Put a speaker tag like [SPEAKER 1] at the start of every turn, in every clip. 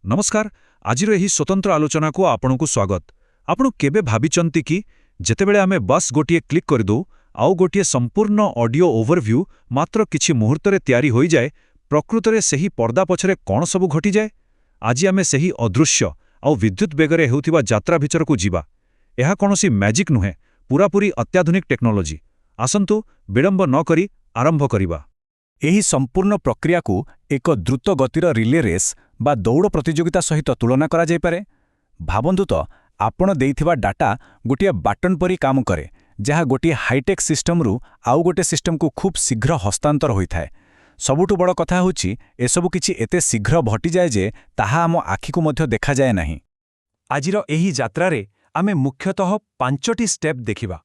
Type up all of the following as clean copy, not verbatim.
[SPEAKER 1] नमस्कार आजिर एही स्वतंत्र आलोचना को आपनकु स्वागत। आपनु केबे भाबिचंती कि जेतेबेले आमे बस गोटिए क्लिक करदू आउ गोटिए संपूर्ण ऑडियो ओवरव्यू मात्र किछि मुहूर्तरे तयारी होई जाए, प्रकृतरे सेही पर्दा पछरे कोन सबु घटी जाए। आज आमे सेही अदृश्य आउ विद्युत बेगरे हेउथिबा यात्रा भितरकु जीवा। एहा कोनोसी मैजिक नुहे, पूरापूरी अत्याधुनिक टेक्नोलोजी। आसंतु विलंब न करी आरंभ करिबा।
[SPEAKER 2] ଏହି ସମ୍ପୂର୍ଣ୍ଣ ପ୍ରକ୍ରିୟାକୁ ଏକ ଦ୍ରୁତ ଗତିର ରିଲେ ରେସ୍ ବା ଦୌଡ଼ ପ୍ରତିଯୋଗିତା ସହିତ ତୁଳନା କରାଯାଇପାରେ। ଭାବନ୍ତୁ ତ, ଆପଣ ଦେଇଥିବା ଡାଟା ଗୋଟିଏ ବାଟନ୍ ପରି କାମ କରେ, ଯାହା ଗୋଟିଏ ହାଇଟେକ୍ ସିଷ୍ଟମରୁ ଆଉ ଗୋଟିଏ ସିଷ୍ଟମକୁ ଖୁବ୍ ଶୀଘ୍ର ହସ୍ତାନ୍ତର ହୋଇଥାଏ। ସବୁଠୁ ବଡ଼ କଥା ହେଉଛି, ଏସବୁ କିଛି ଏତେ ଶୀଘ୍ର ଘଟିଯାଏ ଯେ ତାହା ଆମ ଆଖିକୁ ମଧ୍ୟ ଦେଖାଯାଏ ନାହିଁ।
[SPEAKER 3] ଆଜିର ଏହି ଯାତ୍ରାରେ ଆମେ ମୁଖ୍ୟତଃ 5ଟି ଷ୍ଟେପ୍ ଦେଖିବା।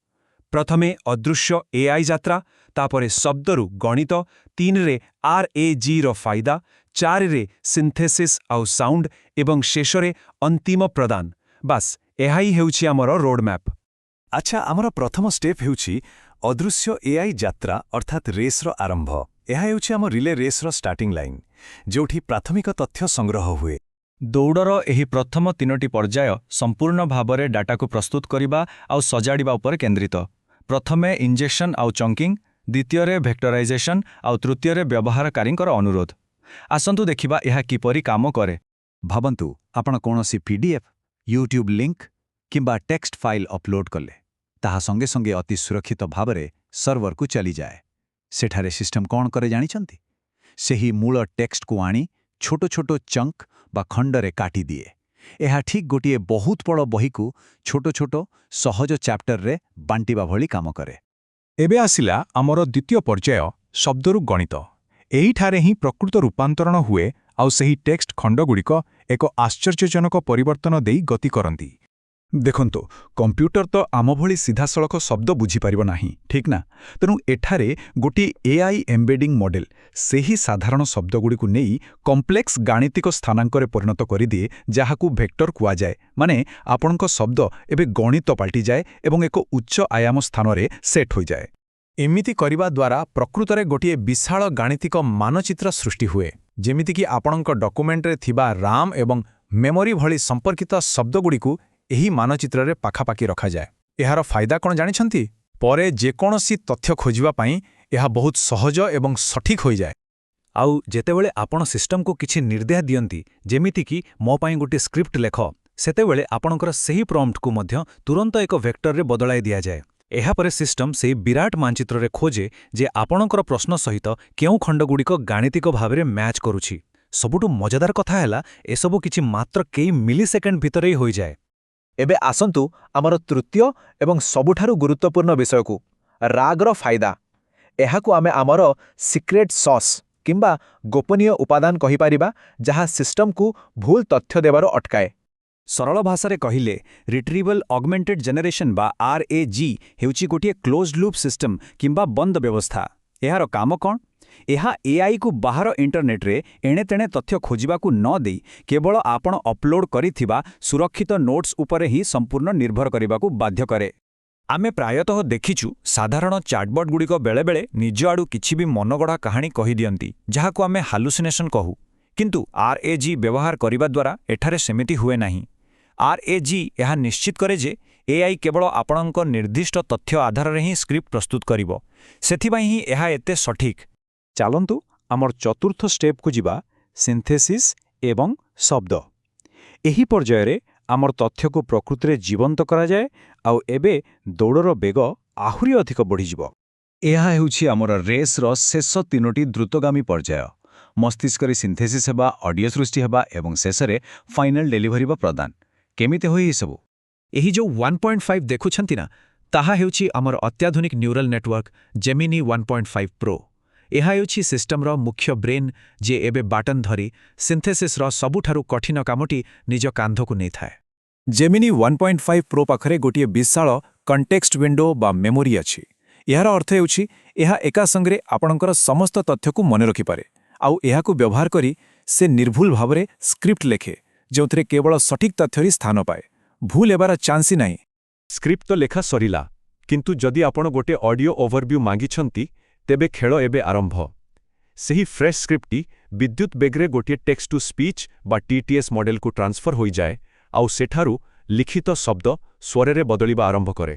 [SPEAKER 3] ପ୍ରଥମେ ଅଦୃଶ୍ୟ ଏଆଇ ଯାତ୍ରା, ତାପରେ ଶବ୍ଦରୁ ଗଣିତ, 3ରେ RAGର ଫାଇଦା, 4ରେ ସିନ୍ଥେସିସ୍ ଆଉ ସାଉଣ୍ଡ ଏବଂ ଶେଷରେ ଅନ୍ତିମ ପ୍ରଦାନ। ବାସ୍, ଏହା ହିଁ ହେଉଛି ଆମର ରୋଡମ୍ୟାପ୍।
[SPEAKER 2] ଆଚ୍ଛା, ଆମର ପ୍ରଥମ ଷ୍ଟେପ୍ ହେଉଛି ଅଦୃଶ୍ୟ ଏଆଇ ଯାତ୍ରା ଅର୍ଥାତ୍ ରେସ୍ର ଆରମ୍ଭ। ଏହା ହେଉଛି ଆମ ରିଲେ ରେସ୍ର ଷ୍ଟାର୍ଟିଂ ଲାଇନ୍, ଯେଉଁଠି ପ୍ରାଥମିକ ତଥ୍ୟ ସଂଗ୍ରହ ହୁଏ।
[SPEAKER 3] ଦୌଡ଼ର ଏହି ପ୍ରଥମ 3ଟି ପର୍ଯ୍ୟାୟ ସମ୍ପୂର୍ଣ୍ଣ ଭାବରେ ଡାଟାକୁ ପ୍ରସ୍ତୁତ କରିବା ଆଉ ସଜାଡ଼ିବା ଉପରେ କେନ୍ଦ୍ରିତ। ପ୍ରଥମେ ଇଞ୍ଜେକ୍ସନ୍ ଆଉ ଚଙ୍କିଂ, ଦ୍ୱିତୀୟରେ ଭେକ୍ଟରାଇଜେସନ୍ ଆଉ ତୃତୀୟରେ ବ୍ୟବହାରକାରୀଙ୍କର ଅନୁରୋଧ। ଆସନ୍ତୁ ଦେଖିବା ଏହା କିପରି କାମ କରେ।
[SPEAKER 2] ଭାବନ୍ତୁ, ଆପଣ କୌଣସି PDF, ୟୁଟ୍ୟୁବ୍ ଲିଙ୍କ୍ କିମ୍ବା ଟେକ୍ସଟ ଫାଇଲ୍ ଅପଲୋଡ୍ କଲେ। ତାହା ସଙ୍ଗେ ସଙ୍ଗେ ଅତି ସୁରକ୍ଷିତ ଭାବରେ ସର୍ଭରକୁ ଚାଲିଯାଏ। ସେଠାରେ ସିଷ୍ଟମ କ'ଣ କରେ ଜାଣିଛନ୍ତି? ସେହି ମୂଳ ଟେକ୍ସଟକୁ ଆଣି ଛୋଟ ଛୋଟ ଚଙ୍କ ବା ଖଣ୍ଡରେ କାଟିଦିଏ। ଏହା ଠିକ୍ ଗୋଟିଏ ବହୁତ ବଡ଼ ବହିକୁ ଛୋଟ ଛୋଟ ସହଜ ଚାପ୍ଟରରେ ବାଣ୍ଟିବା ଭଳି କାମ କରେ।
[SPEAKER 4] ଏବେ ଆସିଲା ଆମର ଦ୍ୱିତୀୟ ପର୍ଯ୍ୟାୟ, ଶବ୍ଦରୁ ଗଣିତ। ଏହିଠାରେ ହିଁ ପ୍ରକୃତ ରୂପାନ୍ତରଣ ହୁଏ ଆଉ ସେହି ଟେକ୍ସଟ ଖଣ୍ଡଗୁଡ଼ିକ ଏକ ଆଶ୍ଚର୍ଯ୍ୟଜନକ ପରିବର୍ତ୍ତନ ଦେଇ ଗତି କରନ୍ତି। ଦେଖନ୍ତୁ, କମ୍ପ୍ୟୁଟର ତ ଆମ ଭଳି ସିଧାସଳଖ ଶବ୍ଦ ବୁଝିପାରିବ ନାହିଁ, ଠିକ୍ ନା? ତେଣୁ ଏଠାରେ ଗୋଟିଏ ଏଆଇ ଏମ୍ବେଡିଂ ମଡେଲ ସେହି ସାଧାରଣ ଶବ୍ଦଗୁଡ଼ିକୁ ନେଇ କମ୍ପ୍ଲେକ୍ସ ଗାଣିତିକ ସ୍ଥାନାଙ୍କରେ ପରିଣତ କରିଦିଏ, ଯାହାକୁ ଭେକ୍ଟର କୁହାଯାଏ। ମାନେ ଆପଣଙ୍କ ଶବ୍ଦ ଏବେ ଗଣିତ ପାଲଟିଯାଏ ଏବଂ ଏକ ଉଚ୍ଚ ଆୟାମ ସ୍ଥାନରେ ସେଟ୍ ହୋଇଯାଏ। ଏମିତି କରିବା ଦ୍ୱାରା ପ୍ରକୃତରେ ଗୋଟିଏ ବିଶାଳ ଗାଣିତିକ ମାନଚିତ୍ର ସୃଷ୍ଟି ହୁଏ, ଯେମିତିକି ଆପଣଙ୍କ ଡକୁମେଣ୍ଟରେ ଥିବା ରାମ୍ ଏବଂ ମେମୋରି ଭଳି ସମ୍ପର୍କିତ ଶବ୍ଦଗୁଡ଼ିକୁ ଏହି ମାନଚିତ୍ରରେ ପାଖାପାଖି ରଖାଯାଏ। ଏହାର ଫାଇଦା କ'ଣ ଜାଣିଛନ୍ତି? ପରେ ଯେକୌଣସି ତଥ୍ୟ ଖୋଜିବା ପାଇଁ ଏହା ବହୁତ ସହଜ ଏବଂ ସଠିକ୍ ହୋଇଯାଏ।
[SPEAKER 1] ଆଉ ଯେତେବେଳେ ଆପଣ ସିଷ୍ଟମକୁ କିଛି ନିର୍ଦ୍ଦେଶ ଦିଅନ୍ତି, ଯେମିତିକି ମୋ ପାଇଁ ଗୋଟିଏ ସ୍କ୍ରିପ୍ଟ ଲେଖ, ସେତେବେଳେ ଆପଣଙ୍କର ସେହି ପ୍ରମ୍ପ୍ଟକୁ ମଧ୍ୟ ତୁରନ୍ତ ଏକ ଭେକ୍ଟରରେ ବଦଳାଇ ଦିଆଯାଏ। ଏହାପରେ ସିଷ୍ଟମ ସେହି ବିରାଟ ମାନଚିତ୍ରରେ ଖୋଜେ ଯେ ଆପଣଙ୍କର ପ୍ରଶ୍ନ ସହିତ କେଉଁ ଖଣ୍ଡଗୁଡ଼ିକ ଗାଣିତିକ ଭାବରେ ମ୍ୟାଚ୍ କରୁଛି। ସବୁଠୁ ମଜାଦାର କଥା ହେଲା, ଏସବୁ କିଛି ମାତ୍ର କେଇ ମିଲିସେକେଣ୍ଡ ଭିତରେ ହିଁ ହୋଇଯାଏ।
[SPEAKER 5] ଏବେ ଆସନ୍ତୁ ଆମର ତୃତୀୟ ଏବଂ ସବୁଠାରୁ ଗୁରୁତ୍ୱପୂର୍ଣ୍ଣ ବିଷୟକୁ, ରାଗ୍ର ଫାଇଦା। ଏହାକୁ ଆମେ ଆମର ସିକ୍ରେଟ୍ ସସ୍ କିମ୍ବା ଗୋପନୀୟ ଉପାଦାନ କହିପାରିବା, ଯାହା ସିଷ୍ଟମକୁ ଭୁଲ ତଥ୍ୟ ଦେବାରୁ ଅଟକାଏ।
[SPEAKER 2] ସରଳ ଭାଷାରେ କହିଲେ, ରିଟ୍ରିଭଲ୍ ଅଗମେଣ୍ଟେଡ୍ ଜେନେରେସନ୍ ବା RAG ହେଉଛି ଗୋଟିଏ କ୍ଲୋଜ୍ଡ ଲୁପ୍ ସିଷ୍ଟମ କିମ୍ବା ବନ୍ଦ ବ୍ୟବସ୍ଥା। ଏହାର କାମ କ'ଣ? ଏହା ଏଆଇକୁ ବାହାର ଇଣ୍ଟରନେଟ୍ରେ ଏଣେତେଣେ ତଥ୍ୟ ଖୋଜିବାକୁ ନ ଦେଇ କେବଳ ଆପଣ ଅପଲୋଡ୍ କରିଥିବା ସୁରକ୍ଷିତ ନୋଟ୍ସ ଉପରେ ହିଁ ସମ୍ପୂର୍ଣ୍ଣ ନିର୍ଭର କରିବାକୁ ବାଧ୍ୟ କରେ।
[SPEAKER 3] ଆମେ ପ୍ରାୟତଃ ଦେଖିଛୁ, ସାଧାରଣ ଚାଟବଟ୍ଗୁଡ଼ିକ ବେଳେବେଳେ ନିଜ ଆଡ଼ୁ କିଛି ବି ମନଗଢ଼ା କାହାଣୀ କହିଦିଅନ୍ତି, ଯାହାକୁ ଆମେ ହାଲୁସିନେସନ୍ କହୁ। କିନ୍ତୁ RAG ବ୍ୟବହାର କରିବା ଦ୍ୱାରା ଏଠାରେ ସେମିତି ହୁଏ ନାହିଁ। RAG ଏହା ନିଶ୍ଚିତ କରେ ଯେ ଏଆଇ କେବଳ ଆପଣଙ୍କ ନିର୍ଦ୍ଦିଷ୍ଟ ତଥ୍ୟ ଆଧାରରେ ହିଁ ସ୍କ୍ରିପ୍ଟ ପ୍ରସ୍ତୁତ କରିବ। ସେଥିପାଇଁ ହିଁ ଏହା ଏତେ ସଠିକ୍।
[SPEAKER 4] ଚାଲନ୍ତୁ ଆମର ଚତୁର୍ଥ ଷ୍ଟେପ୍କୁ ଯିବା, ସିନ୍ଥେସିସ୍ ଏବଂ ଶବ୍ଦ। ଏହି ପର୍ଯ୍ୟାୟରେ ଆମର ତଥ୍ୟକୁ ପ୍ରକୃତିରେ ଜୀବନ୍ତ କରାଯାଏ ଆଉ ଏବେ ଦୌଡ଼ର ବେଗ ଆହୁରି ଅଧିକ ବଢ଼ିଯିବ।
[SPEAKER 2] ଏହା ହେଉଛି ଆମର ରେସ୍ର ଶେଷ 3ଟି ଦ୍ରୁତଗାମୀ ପର୍ଯ୍ୟାୟ। ମସ୍ତିଷ୍କରେ ସିନ୍ଥେସିସ୍ ହେବା, ଅଡିଓ ସୃଷ୍ଟି ହେବା ଏବଂ ଶେଷରେ ଫାଇନାଲ ଡେଲିଭରି ବା ପ୍ରଦାନ। କେମିତି ହୁଏ ଏସବୁ?
[SPEAKER 1] ଏହି ଯେଉଁ 1.5 ଦେଖୁଛନ୍ତି ନା, ତାହା ହେଉଛି ଆମର ଅତ୍ୟାଧୁନିକ ନ୍ୟୁରାଲ ନେଟୱାର୍କ ଜେମିନି 1.5 ପ୍ରୋ। ଏହା ହେଉଛି ସିଷ୍ଟମର ମୁଖ୍ୟ ବ୍ରେନ୍, ଯିଏ ଏବେ ବାଟନ୍ ଧରି ସିନ୍ଥେସିସ୍ର ସବୁଠାରୁ କଠିନ କାମଟି ନିଜ କାନ୍ଧକୁ ନେଇଥାଏ।
[SPEAKER 4] ଜେମିନି 1.5 ପ୍ରୋ ପାଖରେ ଗୋଟିଏ ବିଶାଳ କଣ୍ଟେକ୍ସଟ ୱିଣ୍ଡୋ ବା ମେମୋରି ଅଛି। ଏହାର ଅର୍ଥ ହେଉଛି, ଏହା ଏକା ସଙ୍ଗରେ ଆପଣଙ୍କର ସମସ୍ତ ତଥ୍ୟକୁ ମନେ ରଖିପାରେ ଆଉ ଏହାକୁ ବ୍ୟବହାର କରି ସେ ନିର୍ଭୁଲ ଭାବରେ ସ୍କ୍ରିପ୍ଟ ଲେଖେ, ଯେଉଁଥିରେ କେବଳ ସଠିକ୍ ତଥ୍ୟର ସ୍ଥାନ ପାଏ। ଭୁଲ ହେବାର ଚାନ୍ସ ହିଁ ନାହିଁ।
[SPEAKER 3] ସ୍କ୍ରିପ୍ଟ ତ ଲେଖା ସରିଲା, କିନ୍ତୁ ଯଦି ଆପଣ ଗୋଟେ ଅଡିଓ ଓଭରଭ୍ୟୁ ମାଗିଛନ୍ତି, ତେବେ ଖେଳ ଏବେ ଆରମ୍ଭ।
[SPEAKER 6] ସେହି ଫ୍ରେଶ୍ ସ୍କ୍ରିପ୍ଟଟି ବିଦ୍ୟୁତ୍ ବେଗରେ ଗୋଟିଏ ଟେକ୍ସଟ ଟୁ ସ୍ପିଚ୍ ବା TTS ମଡେଲକୁ ଟ୍ରାନ୍ସଫର ହୋଇଯାଏ ଆଉ ସେଠାରୁ ଲିଖିତ ଶବ୍ଦ ସ୍ୱରରେ ବଦଳିବା ଆରମ୍ଭ କରେ।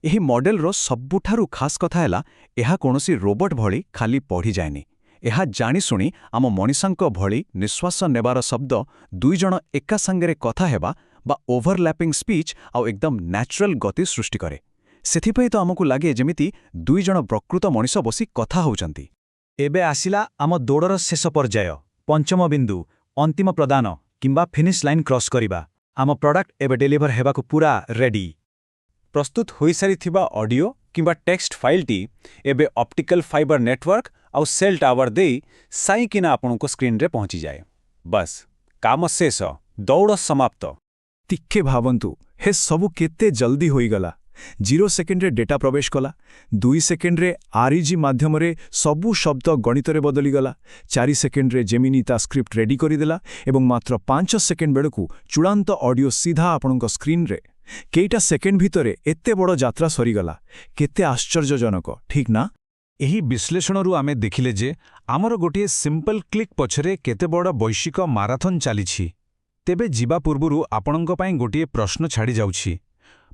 [SPEAKER 2] ଏହି ମଡେଲର ସବୁଠାରୁ ଖାସ୍ କଥା ହେଲା ଏହା କୌଣସି ରୋବୋଟ ଭଳି ଖାଲି ପଢ଼ିଯାଏନି। ଏହା ଜାଣିଶୁଣି ଆମ ମଣିଷଙ୍କ ଭଳି ନିଶ୍ୱାସ ନେବାର ଶବ୍ଦ ଦୁଇଜଣ ଏକା ସାଙ୍ଗରେ କଥା ହେବା ବା ଓଭରଲ୍ୟାପିଂ ସ୍ପିଚ୍ ଆଉ ଏକଦମ ନ୍ୟାଚୁରାଲ ଗତି ସୃଷ୍ଟି କରେ। ସେଥିପାଇଁ ତ ଆମକୁ ଲାଗେ ଯେମିତି ଦୁଇଜଣ ପ୍ରକୃତ ମଣିଷ ବସି କଥା ହେଉଛନ୍ତି।
[SPEAKER 3] ଏବେ ଆସିଲା ଆମ ଦୌଡ଼ର ଶେଷ ପର୍ଯ୍ୟାୟ, ପଞ୍ଚମ ବିନ୍ଦୁ, ଅନ୍ତିମ ପ୍ରଦାନ କିମ୍ବା ଫିନିଶ ଲାଇନ୍ କ୍ରସ୍ କରିବା। ଆମ ପ୍ରଡକ୍ଟ ଏବେ ଡେଲିଭର ହେବାକୁ ପୁରା ରେଡି। ପ୍ରସ୍ତୁତ ହୋଇସାରିଥିବା ଅଡିଓ କିମ୍ବା ଟେକ୍ସଟ ଫାଇଲଟି ଏବେ ଅପ୍ଟିକାଲ ଫାଇବର ନେଟୱାର୍କ ଆଉ ସେଲ୍ ଟାୱାର ଦେଇ ସାଇଁକିନା ଆପଣଙ୍କ ସ୍କ୍ରିନ୍ରେ ପହଞ୍ଚିଯାଏ। ବାସ୍, କାମ ଶେଷ, ଦୌଡ଼ ସମାପ୍ତ।
[SPEAKER 1] ଟିକେ ଭାବନ୍ତୁ, ହେ ସବୁ କେତେ ଜଲ୍ଦି ହୋଇଗଲା। 0 ସେକେଣ୍ଡରେ ଡେଟା ପ୍ରବେଶ କଲା, 2 ସେକେଣ୍ଡରେ REG ମାଧ୍ୟମରେ ସବୁ ଶବ୍ଦ ଗଣିତରେ ବଦଳିଗଲା, 4 ସେକେଣ୍ଡରେ ଜେମିନି ତା ସ୍କ୍ରିପ୍ଟ ରେଡି କରିଦେଲା ଏବଂ ମାତ୍ର 5 ସେକେଣ୍ଡ ବେଳକୁ ଚୂଡ଼ାନ୍ତ ଅଡିଓ ସିଧା ଆପଣଙ୍କ ସ୍କ୍ରିନ୍ରେ। କେଇଟା ସେକେଣ୍ଡ ଭିତରେ ଏତେ ବଡ଼ ଯାତ୍ରା ସରିଗଲା। କେତେ ଆଶ୍ଚର୍ଯ୍ୟଜନକ, ଠିକ୍ ନା?
[SPEAKER 4] ଏହି ବିଶ୍ଳେଷଣରୁ ଆମେ ଦେଖିଲେ ଯେ ଆମର ଗୋଟିଏ ସିମ୍ପଲ୍ କ୍ଲିକ୍ ପଛରେ କେତେ ବଡ଼ ବୈଶ୍ୱିକ ମାରାଥନ୍ ଚାଲିଛି। ତେବେ ଯିବା ପୂର୍ବରୁ ଆପଣଙ୍କ ପାଇଁ ଗୋଟିଏ ପ୍ରଶ୍ନ ଛାଡ଼ିଯାଉଛି।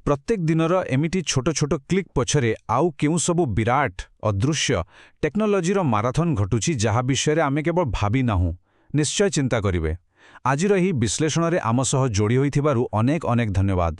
[SPEAKER 4] ପ୍ରତ୍ୟେକ ଦିନର ଏମିତି ଛୋଟ ଛୋଟ କ୍ଲିକ୍ ପଛରେ ଆଉ କେଉଁ ସବୁ ବିରାଟ, ଅଦୃଶ୍ୟ ଟେକ୍ନୋଲୋଜିର ମାରାଥନ୍ ଘଟୁଛି ଯାହା ବିଷୟରେ ଆମେ କେବଳ ଭାବି ନାହୁଁ? ନିଶ୍ଚୟ ଚିନ୍ତା କରିବେ। ଆଜିର ଏହି ବିଶ୍ଳେଷଣରେ ଆମ ସହ ଯୋଡ଼ି ହୋଇଥିବାରୁ ଅନେକ ଅନେକ ଧନ୍ୟବାଦ।